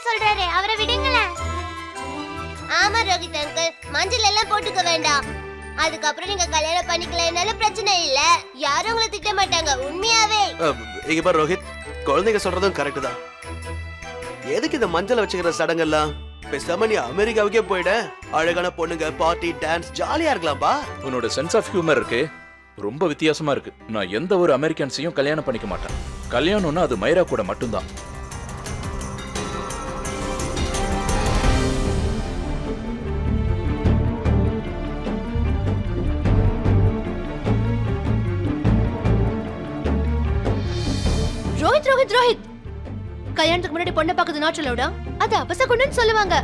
சொல்றாரு, அவரை விடுங்களேன். ஆமா ரோஹித் அங்கிள், மஞ்சள் எல்லாம் போட்டுக்க வேண்டாம். அதுக்கப்புறம் நீங்க கல்யாணம் பண்ணிக்கலனாலும் பிரச்சனை இல்ல, யாரும் உங்களை திட்ட மாட்டாங்க. உண்மையாவே இங்க பாரு ரோஹித், குழந்தைங்க சொல்றதும் கரெக்ட் தான். எதுக்கு இந்த மஞ்சள் வச்சுக்கிற சடங்கெல்லாம்? பேசாம நீ அமெரிக்காவுக்கே போயிட. அழகான பொண்ணுங்க, பார்ட்டி, டான்ஸ், ஜாலியா இருக்கலாம்பா. உன்னோட சென்ஸ் ஆஃப் ஹியூமர் இருக்கு, ரொம்ப வித்தியாசமா இருக்கு. நான் எந்த ஒரு அமெரிக்கன்ஸையும் கல்யாணம் பண்ணிக்க மாட்டேன். கல்யாணம்னா அது மைரா கூட மட்டும்தான். ரோஹித் ரோஹித் ரோஹித், கல்யாணத்துக்கு முன்னாடி பொண்ணை பார்க்கறது நாட் அலௌடா? அது அபசகுணம்னு சொல்லுவாங்க.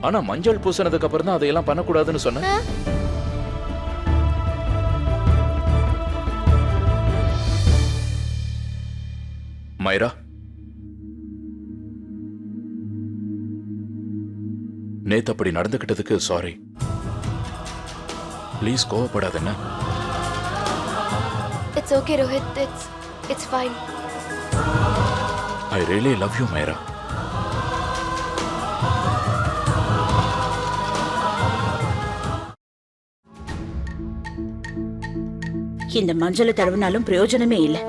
ஆனா மஞ்சள் பூசினதுக்கு அப்புறம் தான் அதையெல்லாம் பண்ணக்கூடாதுன்னு சொன்னேன். மைரா, நேத்து அப்படி நடந்துகிட்டதுக்கு சாரி. ப்ளீஸ் கோவப்படாதேன்னா. It's okay Rohit, it's fine. I really love you Myra. இந்த மஞ்சளை தடவினாலும் பிரயோஜனமே இல்லை.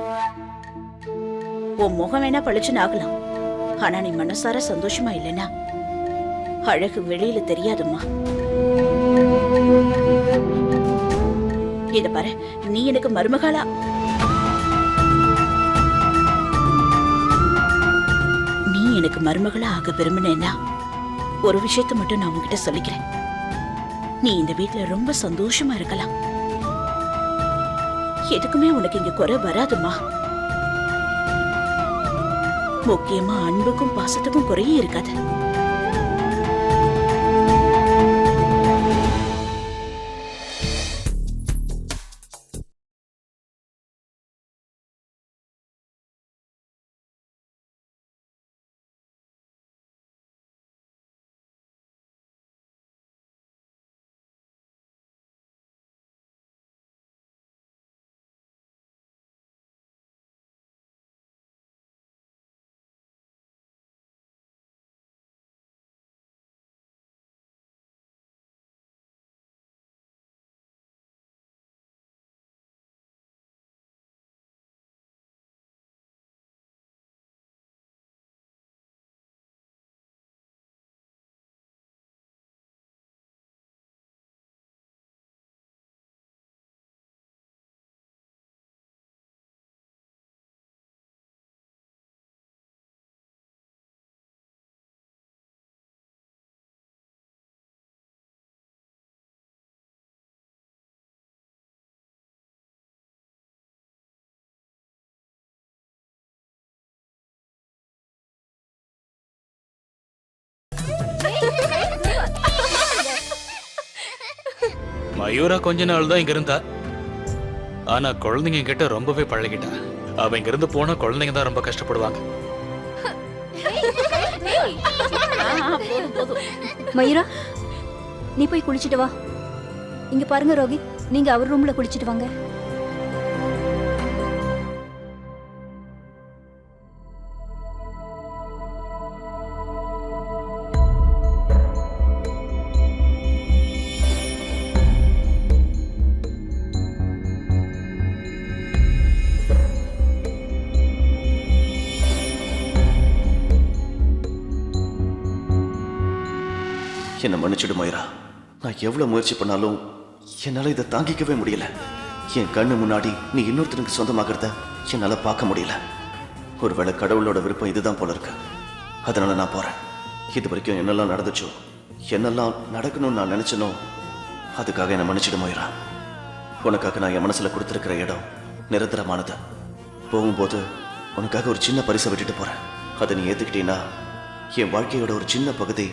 உன் முகம் வேணா பளிச்சுன்னு ஆகலாம், ஆனா நீ மனசார சந்தோஷமா இல்லைன்னா அழகு வெளியில தெரியாதும்மா. இத பாரு, நீ எனக்கு மருமகளா, நீ எனக்கு மருமகளா ஆக விரும்பினேன்னா ஒரு விஷயத்தை மட்டும் நான் உன்கிட்ட சொல்லிக்கிறேன். நீ இந்த வீட்டுல ரொம்ப சந்தோஷமா இருக்கலாம். எதுக்குமே உனக்கு இங்க குறை வராதுமா. முக்கியமா அன்புக்கும் பாசத்துக்கும் குறையே இருக்காது. மயூரா கொஞ்ச நாள் தான் இங்க இருந்தா, ஆனா குழந்தைங்க கிட்ட ரொம்பவே பழகிட்டா. அவ இங்க இருந்து போனா குழந்தைங்க தான் ரொம்ப கஷ்டப்படுவாங்க. மயூரா, நீ போய் குளிச்சிட்டு வா. இங்க பாருங்க ரோஹித், நீங்க அவர் ரூம்ல குளிச்சிட்டு வாங்க. என்ன மன்னிச்சிடு மயிரா. நான் எவ்வளவு முயற்சி பண்ணாலும் என்னால இதை தாங்கிக்கவே முடியல. என் கண்ணு முன்னாடி நீ இன்னொருத்தருக்கு சொந்தமாகிறத என்னால பார்க்க முடியல. ஒருவேளை கடவுளோட விருப்பம் இதுதான் போல இருக்கு. அதனால நான் போறேன். இது வரைக்கும் என்னெல்லாம் நடந்துச்சோ, என்னெல்லாம் நடக்கணும்னு நான் நினைச்சனோ, அதுக்காக என்ன மன்னிச்சிடு மயிரா. உனக்காக நான் என் மனசுல கொடுத்துருக்கிற இடம் நிரந்தரமானது. போகும்போது உனக்காக ஒரு சின்ன பரிசை விட்டுட்டு போறேன். அதை நீ ஏத்துக்கிட்டீங்கன்னா என் வாழ்க்கையோட ஒரு சின்ன பகுதி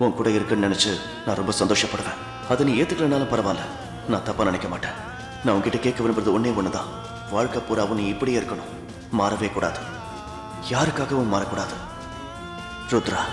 உன் கூட இருக்குன்னு நினைச்சு நான் ரொம்ப சந்தோஷப்படுவேன். அதை நீ ஏத்துக்கலனாலும் பரவாயில்ல, நான் தப்பா நினைக்க மாட்டேன். நான் உன்கிட்ட கேட்க விரும்புறது ஒன்னே ஒண்ணுதான். வாழ்க்கை பூராவும் நீ இப்படியே இருக்கணும், மாறவே கூடாது, யாருக்காகவும் மாறக்கூடாது ருத்ரா.